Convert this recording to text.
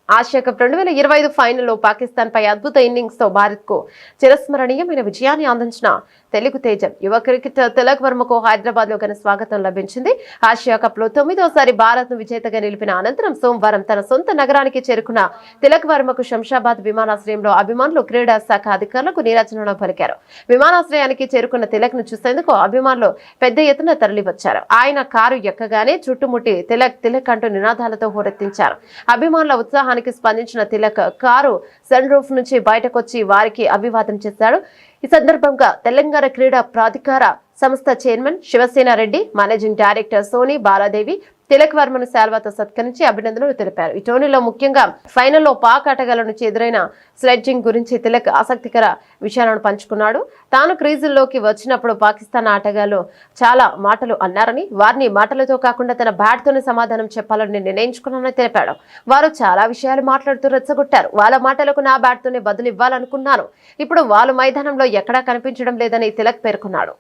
Asia cup 2025 ఫైనల్లో పాకిస్తాన్ పై అద్భుత innings తో భారత్ కు చిరస్మరణీయమైన విజయాన్ని అందించిన తెలుగు తేజం యువ క్రికెటర్ తిలక్ వర్మకు హైదరాబాద్ లో ఘన స్వాగతం లభించింది. ఆసియా కప్ లో 9వ భారత్ ను విజేతగా నిలిపిన అనంతరం సోమవారం తన సొంత నగరానికి చేరుకున్న తిలక్ వర్మకు శంషాబాద్ విమానాశ్రయంలో అభిమానులు క్రీడా శాఖ అధికారులకు నీరాజనాలు పలికారు. విమానాశ్రయానికి చేరుకున్న తిలక్ ను చూసేందుకు అభిమానులు పెద్ద ఎత్తున తరలివచ్చారు. ఆయన కారు ఎక్కగానే చుట్టుముట్టి తిలక్ తిలక్ అంటూ నినాదాలతో హోరెత్తించారు. అభిమానుల ఉత్సాహానికి స్పందించిన తిలక్ కారు సన్ రూఫ్ నుంచి బయటకొచ్చి వారికి అభివాదం చేశాడు. ఈ సందర్భంగా తెలంగాణ క్రీడా ప్రాధికార సంస్థ chairman Sivasena Reddy, managing director Soni Baladevi Tilak వర్మను శాల్వాతో సత్కరించి అభినందనలు తెలిపారు. ఈ టోర్నీలో ముఖ్యంగా ఫైనల్లో పాక్ ఆటగాళ్ల నుంచి ఎదురైన స్లెడ్జింగ్ గురించి తిలక్ ఆసక్తికర విషయాలను పంచుకున్నాడు. తాను క్రీజుల్లోకి వచ్చినప్పుడు పాకిస్తాన్ ఆటగాళ్లు చాలా మాటలు అన్నారని, వారిని మాటలతో కాకుండా తన బ్యాట్ తోనే సమాధానం చెప్పాలని నిర్ణయించుకున్నానని తెలిపాడు. వారు చాలా విషయాలు మాట్లాడుతూ రెచ్చగొట్టారు. వాళ్ళ మాటలకు నా బ్యాట్ తోనే బదులు ఇవ్వాలనుకున్నాను. ఇప్పుడు వాళ్ళు మైదానంలో ఎక్కడా కనిపించడం లేదని తిలక్ పేర్కొన్నాడు.